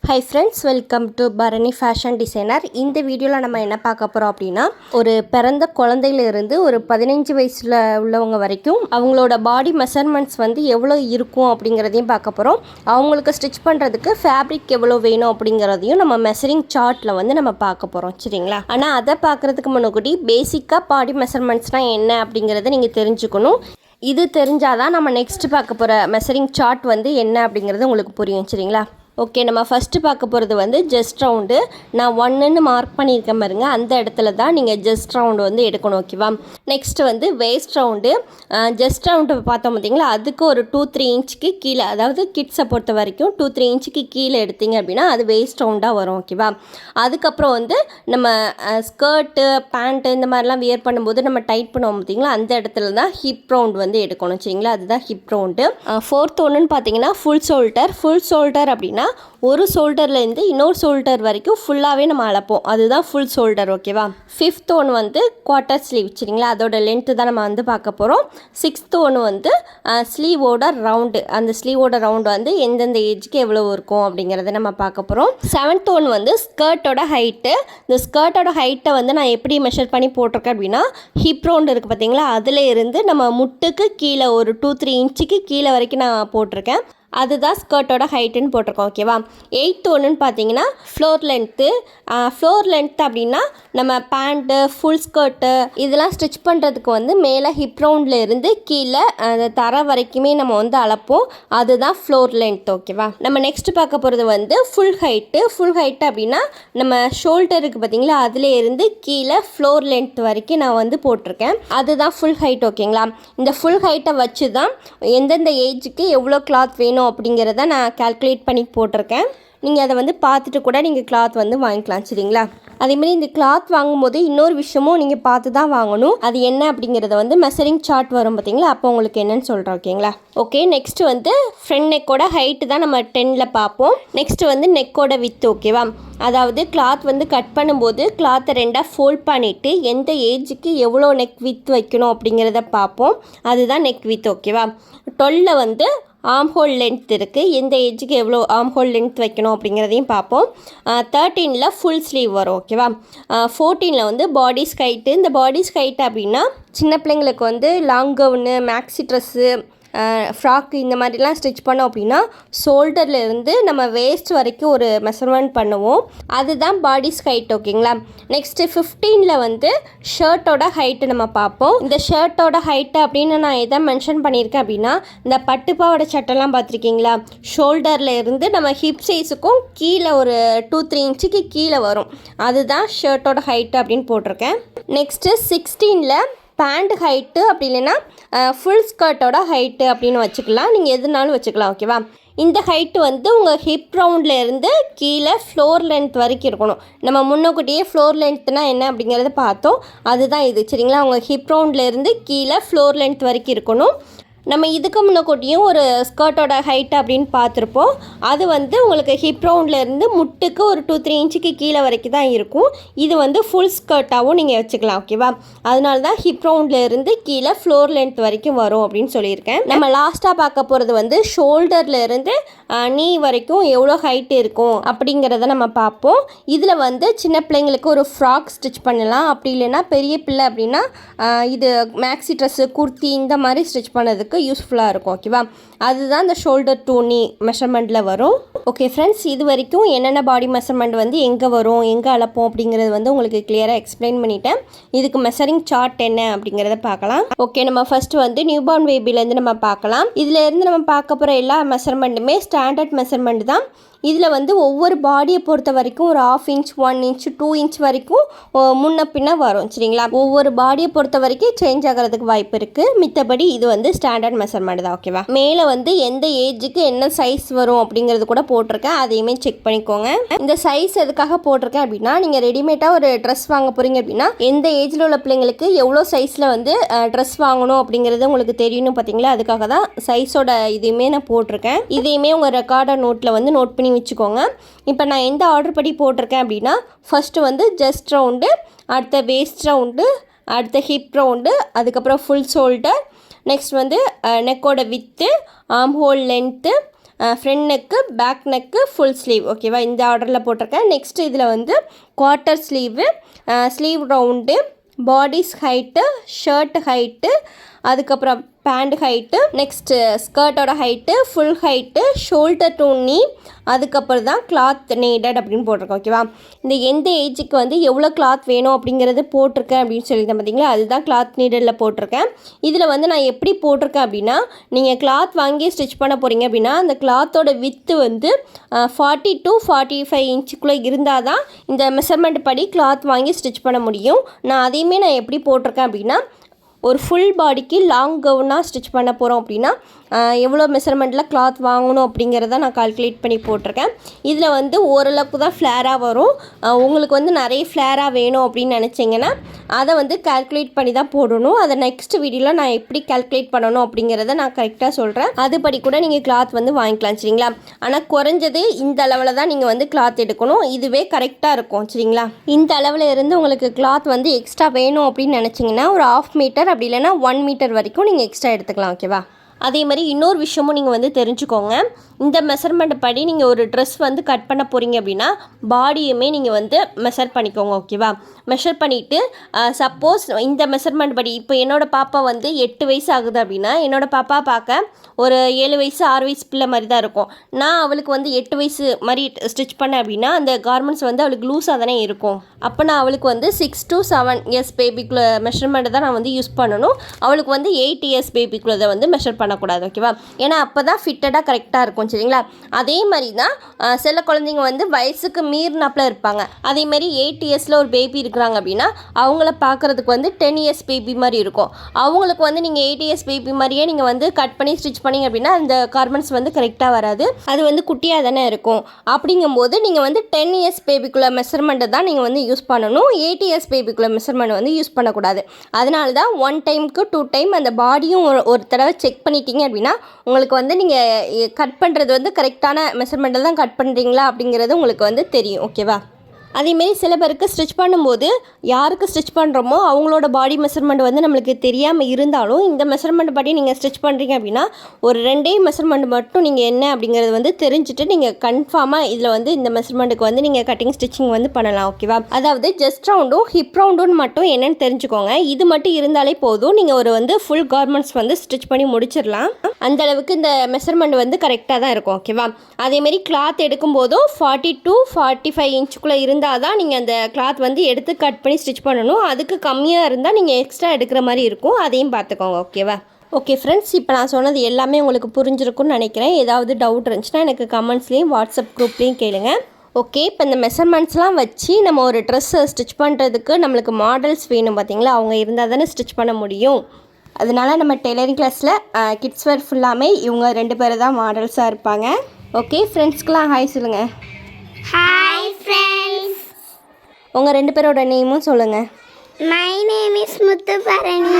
Hi friends, welcome to Bharani fashion designer. இந்த வீடியோவில் நம்ம என்ன பார்க்க போகிறோம் அப்படின்னா, ஒரு பிறந்த குழந்தையிலேருந்து ஒரு 15 வயசில் உள்ளவங்க வரைக்கும் அவங்களோட பாடி மெஷர்மெண்ட்ஸ் வந்து எவ்வளோ இருக்கும் அப்படிங்கிறதையும் பார்க்க போகிறோம். அவங்களுக்கு ஸ்டிச் பண்ணுறதுக்கு ஃபேப்ரிக் எவ்வளோ வேணும் அப்படிங்கிறதையும் நம்ம மெஷரிங் சார்ட்டில் வந்து நம்ம பார்க்க போகிறோம், சரிங்களா? ஆனால் அதை பார்க்குறதுக்கு முன்னாடி பேசிக்காக பாடி மெஷர்மெண்ட்ஸ்னால் என்ன அப்படிங்கிறத நீங்கள் தெரிஞ்சுக்கணும். இது தெரிஞ்சாதான் நம்ம நெக்ஸ்ட் பார்க்க போகிற மெஷரிங் சார்ட் வந்து என்ன அப்படிங்கிறது உங்களுக்கு புரியும், சரிங்களா? ஓகே, நம்ம ஃபஸ்ட்டு பார்க்க போகிறது வந்து ஜஸ்ட் ரவுண்டு. நான் 1ன்னு மார்க் பண்ணியிருக்கேன் பாருங்க, அந்த இடத்துல தான் நீங்கள் ஜஸ்ட் ரவுண்டு வந்து எடுக்கணும், ஓகேவா? நெக்ஸ்ட்டு வந்து வேஸ்ட் ரவுண்டு. ஜஸ்ட் ரவுண்டு பார்த்தோம் பார்த்தீங்களா, அதுக்கு ஒரு 2-3 இன்ச்சுக்கு கீழே, அதாவது கிட்ஸை பொறுத்த வரைக்கும் 2-3 இன்ச்சுக்கு கீழே எடுத்தீங்க அப்படின்னா அது வேஸ்ட் ரவுண்டாக வரும், ஓகேவா? அதுக்கப்புறம் வந்து நம்ம ஸ்கர்ட்டு பேண்ட்டு இந்த மாதிரிலாம் வியர் பண்ணும்போது நம்ம டைட் பண்ணுவோம் பார்த்தீங்களா, அந்த இடத்துல தான் ஹிப் ரவுண்ட் வந்து எடுக்கணும், சரிங்களா? அதுதான் ஹிப் ரவுண்டு. 4th ஒன்றுன்னு பார்த்தீங்கன்னா ஃபுல் ஷோல்டர் அப்படின்னா ஒரு ஷோல்டர்லேருந்து இன்னொரு ஷோல்டர் வரைக்கும் ஃபுல்லாகவே நம்ம அளப்போம், அதுதான் ஃபுல் ஷோல்டர், ஓகேவா? 5th ஒன்று வந்து குவார்ட்டர் ஸ்லீவ், சரிங்களா? அதோட லென்த்து தான் நம்ம வந்து பார்க்க போகிறோம். 6th ஒன்று வந்து ஸ்லீவோட ரவுண்டு. அந்த ஸ்லீவோட ரவுண்டு வந்து எந்தெந்த ஏஜுக்கு எவ்வளோ இருக்கும் அப்படிங்கிறத நம்ம பார்க்க போகிறோம். 7th ஒன்று வந்து ஸ்கர்ட்டோட ஹைட்டு. இந்த ஸ்கர்ட்டோட ஹைட்டை வந்து நான் எப்படி மெஷர் பண்ணி போட்டிருக்கேன் அப்படின்னா, ஹிப் ரவுண்டு இருக்குது பார்த்தீங்களா, அதில் இருந்து நம்ம முட்டுக்கு கீழே ஒரு 2-3 இன்ச்சுக்கு கீழே வரைக்கும் நான் போட்டிருக்கேன், அதுதான் ஸ்கர்ட்டோட ஹைட்டுன்னு போட்டிருக்கோம், ஓகேவா? 8th ஒன்றுன்னு பார்த்தீங்கன்னா ஃப்ளோர் லென்த்து. ஃப்ளோர் லென்த் அப்படின்னா நம்ம பேண்ட்டு ஃபுல் ஸ்கர்ட்டு இதெல்லாம் ஸ்டிச் பண்ணுறதுக்கு வந்து மேலே ஹிப் ரவுண்டில் இருந்து கீழே அந்த தர வரைக்குமே நம்ம வந்து அளப்போம், அதுதான் ஃப்ளோர் லென்த், ஓகேவா? நம்ம நெக்ஸ்ட் பார்க்க போகிறது வந்து ஃபுல் ஹைட்டு. ஃபுல் ஹைட்டு அப்படின்னா நம்ம ஷோல்டருக்கு பார்த்தீங்களா, அதில் இருந்து கீழே ஃப்ளோர் லென்த் வரைக்கும் நான் வந்து போட்டிருக்கேன், அதுதான் ஃபுல் ஹைட், ஓகேங்களா? இந்த ஃபுல் ஹைட்டை வச்சு தான் எந்தெந்த ஏஜுக்கு எவ்வளோ கிளாத் வேணும் அப்படிங்கிறத நான் கால்குலேட் பண்ணி போட்டிருக்கேன். நீங்கள் அதை வந்து பார்த்துட்டு கூட நீங்கள் கிளாத் வந்து வாங்கிக்கலாம், சரிங்களா? அதேமாதிரி இந்த கிளாத் வாங்கும்போது இன்னொரு விஷயமும் நீங்கள் பார்த்து தான் வாங்கணும். அது என்ன அப்படிங்கிறத வந்து மெஷரிங் சார்ட் வரும் பார்த்தீங்களா, அப்போ உங்களுக்கு என்னன்னு சொல்கிறேன், ஓகேங்களா? ஓகே, நெக்ஸ்ட் வந்து ஃப்ரண்ட் நெக்கோட ஹைட்டு தான் நம்ம 10ல் பார்ப்போம். நெக்ஸ்ட் வந்து நெக்கோட வித், ஓகேவா? அதாவது கிளாத் வந்து கட் பண்ணும்போது கிளாத்தை 2ஆக ஃபோல்ட் பண்ணிவிட்டு எந்த ஏஜுக்கு எவ்வளோ நெக் வித் வைக்கணும் அப்படிங்கிறத பார்ப்போம், அதுதான் நெக் வித், ஓகேவா? 12ல் வந்து ஆர்ம் ஹோல் லென்த் இருக்குது, எந்த ஏஜுக்கு எவ்வளோ ஆர்ம் ஹோல் லென்த் வைக்கணும் அப்படிங்கிறதையும் பார்ப்போம். 13ல் ஃபுல் ஸ்லீவ் வரும், ஓகேவா? 14ல் வந்து பாடி ஸ்கைட்டு. இந்த பாடி ஸ்கைட் அப்படின்னா சின்ன பிள்ளைங்களுக்கு வந்து long gown, maxi dress, frock இந்த மாதிரிலாம் ஸ்டிச் பண்ணோம் அப்படின்னா ஷோல்டரில் இருந்து நம்ம வேஸ்ட் வரைக்கும் ஒரு மெஷர்மெண்ட் பண்ணுவோம், அதுதான் பாடி ஹைட், ஓகேங்களா? நெக்ஸ்ட்டு 15ல் வந்து ஷர்ட்டோட ஹைட்டு நம்ம பார்ப்போம். இந்த ஷர்ட்டோட ஹைட்டு அப்படின்னு நான் எதை மென்ஷன் பண்ணியிருக்கேன் அப்படின்னா, இந்த பட்டுப்பாவோட சட்டெல்லாம் பார்த்துருக்கீங்களா, ஷோல்டரில் இருந்து நம்ம ஹிப் சைஸுக்கும் கீழே ஒரு 2-3 இன்ச்சுக்கு கீழே வரும், அதுதான் ஷர்ட்டோட ஹைட்டு அப்படின்னு போட்டிருக்கேன். நெக்ஸ்ட்டு 16ல் பேண்ட் ஹைட்டு, அப்படி இல்லைன்னா ஃபுல் ஸ்கர்ட்டோட ஹைட்டு அப்படின்னு வச்சுக்கலாம், நீங்கள் எதுனாலும் வச்சுக்கலாம், ஓகேவா? இந்த ஹைட்டு வந்து உங்கள் ஹிப் ரவுண்டில் இருந்து கீழே ஃப்ளோர் லென்த் வரைக்கும் இருக்கணும். நம்ம முன்னக்கூட்டியே ஃப்ளோர் லென்த்னா என்ன அப்படிங்கிறத பார்த்தோம், அதுதான் இது, சரிங்களா? உங்கள் ஹிப் ரவுண்டில் இருந்து கீழே ஃப்ளோர் லென்த் வரைக்கும் இருக்கணும். நம்ம இதுக்கு முன்னக்கூட்டியும் ஒரு ஸ்கர்ட்டோட ஹைட் அப்படின்னு பார்த்துருப்போம், அது வந்து உங்களுக்கு ஹிப் ரவுண்டில் இருந்து முட்டுக்கு ஒரு 2-3 இன்ச்சுக்கு கீழே வரைக்கும் தான் இருக்கும். இது வந்து ஃபுல் ஸ்கர்ட்டாகவும் நீங்கள் வச்சுக்கலாம், ஓகேவா? அதனால தான் ஹிப் ரவுண்டில் இருந்து கீழே ஃப்ளோர் லென்த் வரைக்கும் வரும் அப்படின்னு சொல்லியிருக்கேன். நம்ம லாஸ்ட்டாக பார்க்க போகிறது வந்து ஷோல்டரில் இருந்து நீ வரைக்கும் எவ்வளோ ஹைட் இருக்கும் அப்படிங்கிறத நம்ம பார்ப்போம். இதில் வந்து சின்ன பிள்ளைங்களுக்கு ஒரு ஃப்ராக் ஸ்டிச் பண்ணலாம், அப்படி இல்லைன்னா பெரிய பிள்ளை அப்படின்னா இது மேக்ஸி ட்ரெஸ்ஸு, குர்த்தி இந்த மாதிரி ஸ்டிச் பண்ணதுக்கு யூஸ்ஃபுல்லாக இருக்கும், ஓகேவா? அதுதான் இந்த ஷோல்டர் டு நீ மெஷர்மெண்ட்டில் வரும். ஓகே ஃப்ரெண்ட்ஸ், இது வரைக்கும் என்னென்ன பாடி மெஷர்மெண்ட் வந்து எங்கே வரும், எங்கே அளப்போம் அப்படிங்கிறது வந்து உங்களுக்கு கிளியராக எக்ஸ்பிளைன் பண்ணிட்டேன். இதுக்கு மெஷரிங் சார்ட் என்ன அப்படிங்கிறத பார்க்கலாம். ஓகே, நம்ம ஃபஸ்ட்டு வந்து நியூபார்ன் பேபிலேருந்து நம்ம பார்க்கலாம். இதிலேருந்து நம்ம பார்க்க போகிற எல்லா மெஷர்மெண்ட்டுமே ஸ்டாண்டர்ட் மெஷர்மெண்ட் தான். இதில் வந்து ஒவ்வொரு பாடியை பொறுத்த வரைக்கும் ஒரு 1/2 இன்ச், 1 இன்ச், 2 இன்ச் வரைக்கும் முன்ன பின்ன வரும், சரிங்களா? ஒவ்வொரு பாடியை பொறுத்த வரைக்கும் சேஞ்ச் ஆகிறதுக்கு வாய்ப்பு இருக்குது. மித்தபடி இது வந்து ஸ்டாண்டர்ட் மெஷர்மெண்ட் தான், ஓகேவா? மேலே வந்து எந்த ஏஜுக்கு என்ன சைஸ் வரும் அப்படிங்கிறது கூட போட்டிருக்கேன், அதையுமே செக் பண்ணிக்கோங்க. இந்த சைஸ் எதுக்காக போட்டிருக்கேன் அப்படின்னா, நீங்கள் ரெடிமேடாக ஒரு ட்ரெஸ் வாங்க போகிறீங்க அப்படின்னா எந்த ஏஜில் உள்ள பிள்ளைங்களுக்கு எவ்வளோ சைஸில் வந்து ட்ரெஸ் வாங்கணும் அப்படிங்கிறது உங்களுக்கு தெரியணும், பார்த்தீங்களா? அதுக்காக தான் சைஸோட இதையுமே நான் போட்டிருக்கேன். இதையுமே உங்கள் ரெக்கார்டர் நோட்டில் வந்து நோட் பண்ணி வச்சுக்கோங்க. இப்போ நான் எந்த ஆர்டர் படி போட்டிருக்கேன் அப்படின்னா, ஃபஸ்ட்டு வந்து ஜஸ்ட் ரவுண்டு, அடுத்த வேஸ்ட் ரவுண்டு, அடுத்த ஹிப் ரவுண்டு, அதுக்கப்புறம் ஃபுல் ஷோல்டர், நெக்ஸ்ட் வந்து நெக்கோட width, arm hole length, front neck, back neck, full sleeve. ஓகேவா, இந்த ஆர்டரில் போட்டிருக்கேன். நெக்ஸ்ட் இதில் வந்து quarter sleeve, sleeve round, bodice height, shirt height, அதுக்கப்புறம் பேண்ட் ஹைட்டு, நெக்ஸ்ட்டு ஸ்கர்ட்டோட height, full height, shoulder to knee, அதுக்கப்புறம் தான் கிளாத் நீடட் அப்படின்னு போட்டிருக்கேன். ஓகேவா, இந்த எந்த ஏஜுக்கு வந்து எவ்வளோ கிளாத் வேணும் அப்படிங்கிறது போட்டிருக்கேன் அப்படின்னு சொல்லியிருந்தேன் பார்த்தீங்களா, அதுதான் கிளாத் நீடடில் போட்டிருக்கேன். இதில் வந்து நான் எப்படி போட்டிருக்கேன் அப்படின்னா, நீங்கள் கிளாத் வாங்கி ஸ்டிச் பண்ண போகிறீங்க அப்படின்னா அந்த கிளாத்தோட வித்து வந்து 40 to 45 இன்ச்சுக்குள்ளே இருந்தால் தான் இந்த மெஷர்மெண்ட் படி கிளாத் வாங்கி ஸ்டிச் பண்ண முடியும். நான் எப்படி போட்டிருக்கேன் அப்படின்னா, ஒரு ஃபுல் பாடிக்கு லாங் கவுனாக ஸ்டிச் பண்ண போகிறோம் அப்படின்னா எவ்வளோ மெஷர்மெண்ட்டில் கிளாத் வாங்கணும் அப்படிங்கிறத நான் கால்குலேட் பண்ணி போட்டிருக்கேன். இதில் வந்து ஓரளவுக்கு தான் ஃப்ளேராக வரும். உங்களுக்கு வந்து நிறைய ஃப்ளேராக வேணும் அப்படின்னு நினச்சிங்கன்னா அதை வந்து கால்குலேட் பண்ணி தான் போடணும். அதை நெக்ஸ்ட் வீடியோவில் நான் எப்படி கால்குலேட் பண்ணணும் அப்படிங்கிறத நான் கரெக்டாக சொல்கிறேன். அதுபடி கூட நீங்கள் கிளாத் வந்து வாங்கிக்கலாம் சரிங்களா. ஆனால் குறைஞ்சது இந்த அளவில் தான் நீங்கள் வந்து கிளாத் எடுக்கணும். இதுவே கரெக்டாக இருக்கும் சரிங்களா. இந்த அளவில் இருந்து உங்களுக்கு கிளாத் வந்து எக்ஸ்ட்ரா வேணும் அப்படின்னு நினச்சிங்கன்னா ஒரு 1/2 மீட்டர் அப்படி இல்லைன்னா 1 மீட்டர் வரைக்கும் நீங்கள் எக்ஸ்ட்ரா எடுத்துக்கலாம். ஓகேவா, அதே மாதிரி இன்னொரு விஷயமும் நீங்கள் வந்து தெரிஞ்சுக்கோங்க. இந்த மெஷர்மெண்ட் படி நீங்கள் ஒரு ட்ரெஸ் வந்து கட் பண்ண போகிறீங்க அப்படின்னா பாடியுமே நீங்கள் வந்து மெஷர் பண்ணிக்கோங்க. ஓகேவா, மெஷர் பண்ணிவிட்டு சப்போஸ் இந்த மெஷர்மெண்ட் படி இப்போ என்னோடய பாப்பா வந்து 8 வயசு ஆகுது அப்படின்னா என்னோடய பாப்பா பார்க்க ஒரு 7 வயசு 6 வயசு பிள்ளை மாதிரி தான் இருக்கும். நான் அவளுக்கு வந்து 8 வயசு மாதிரி ஸ்டிச் பண்ணேன் அப்படின்னா அந்த கார்மெண்ட்ஸ் வந்து அவளுக்கு லூஸாக தானே இருக்கும். அப்போ நான் அவளுக்கு வந்து 6 to 7 இயர்ஸ் பேபிக்குள்ளே மெஷர்மெண்ட்டு தான் நான் வந்து யூஸ் பண்ணணும். அவளுக்கு வந்து 8 இயர்ஸ் பேபிக்குள்ளே வந்து மெஷர் பண்ணக்கூடாது. ஓகேவா, ஏன்னா அப்போ தான் ஃபிட்டடாக கரெக்டாக இருக்கும் சரிங்களா. அதே மாதிரி தான் சில குழந்தைங்க வந்து வயசுக்கு மீறினாப்பில் இருப்பாங்க. அதேமாதிரி 8 இயர்ஸில் ஒரு பேபி இருக்கிறாங்க அப்படின்னா அவங்கள பார்க்குறதுக்கு வந்து 10 இயர்ஸ் பேபி மாதிரி இருக்கும். அவங்களுக்கு வந்து நீங்கள் 8 இயர்ஸ் பேபி மாதிரியே நீங்கள் வந்து கட் பண்ணி ஸ்டிச் பண்ணிங்க அப்படின்னா அந்த கார்மெண்ட்ஸ் வந்து கரெக்டாக வராது. அது வந்து குட்டியாக தானே இருக்கும். அப்படிங்கும்போது நீங்கள் வந்து 10 இயர்ஸ் பேபிக்குள்ளே மெஷர்மெண்ட்டை தான் நீங்கள் வந்து யூஸ் பண்ணணும். 8 இயர்ஸ் பேபிக்குள்ளே மெஷர்மெண்ட் வந்து யூஸ் பண்ணக்கூடாது. அதனால தான் 1 டைமுக்கு 2 டைம் அந்த பாடியும் ஒரு தடவை செக் பண்ணிட்டீங்க அப்படின்னா உங்களுக்கு வந்து நீங்கள் கட் பண்ணுறது வந்து கரெக்டான மெஷர்மெண்ட்டில் தான் கட் பண்ணுறீங்களா அப்படிங்கிறது உங்களுக்கு வந்து தெரியும். ஓகேவா, அதேமாரி சில பேருக்கு ஸ்டிச் பண்ணும்போது யாருக்கு ஸ்டிச் பண்ணுறோமோ அவங்களோட பாடி மெஷர்மெண்ட் வந்து நம்மளுக்கு தெரியாமல் இருந்தாலும் இந்த மெஷர்மெண்ட் படி நீங்கள் ஸ்டிச் பண்ணுறீங்க அப்படின்னா ஒரு 2 மெஷர்மெண்ட் மட்டும் நீங்கள் என்ன அப்படிங்கிறது வந்து தெரிஞ்சுட்டு நீங்கள் கன்ஃபார்மாக இதில் வந்து இந்த மெஷர்மெண்ட்டுக்கு வந்து நீங்கள் கட்டிங் ஸ்டிச்சிங் வந்து பண்ணலாம். ஓகேவா, அதாவது ஜஸ்ட் ரவுண்டும் ஹிப் ரவுண்டும் மட்டும் என்னென்னு தெரிஞ்சுக்கோங்க. இது மட்டும் இருந்தாலே போதும், நீங்கள் ஒரு வந்து ஃபுல் கார்மெண்ட்ஸ் வந்து ஸ்டிச் பண்ணி முடிச்சிடலாம். அந்தளவுக்கு இந்த மெஷர்மெண்ட் வந்து கரெக்டாக தான் இருக்கும். ஓகேவா, அதேமாரி கிளாத் எடுக்கும்போதும் 40 to 45 இன்ச்சுக்குள்ளே இருந்தால் தான் நீங்கள் அந்த கிளாத் வந்து எடுத்து கட் பண்ணி ஸ்டிச் பண்ணணும். அதுக்கு கம்மியாக இருந்தால் நீங்கள் எக்ஸ்ட்ரா எடுக்கிற மாதிரி இருக்கும். அதையும் பார்த்துக்கோங்க. ஓகேவா, ஓகே ஃப்ரெண்ட்ஸ், இப்போ நான் சொன்னது எல்லாமே உங்களுக்கு புரிஞ்சிருக்குன்னு நினைக்கிறேன். ஏதாவது டவுட் இருந்துச்சுன்னா எனக்கு கமெண்ட்ஸ்லேயும் வாட்ஸ்அப் குரூப்லேயும் கேளுங்க. ஓகே, இப்போ இந்த மெஷர்மெண்ட்ஸ்லாம் வச்சு நம்ம ஒரு ட்ரெஸ்ஸை ஸ்டிச் பண்ணுறதுக்கு நம்மளுக்கு மாடல்ஸ் வேணும் பார்த்தீங்களா, அவங்க இருந்தால் தானே ஸ்டிச் பண்ண முடியும். அதனால் நம்ம டெய்லரிங் கிளாஸில் கிட்ஸ் வேர் ஃபுல்லாமே இவங்க 2 பேர் தான் மாடல்ஸாக இருப்பாங்க. ஓகே, ஃப்ரெண்ட்ஸ்க்கெலாம் ஹாய் சொல்லுங்கள். Hi friends. உங்கள் 2 பேரோட நேமும் சொல்லுங்கள். My name is முத்துபரணி.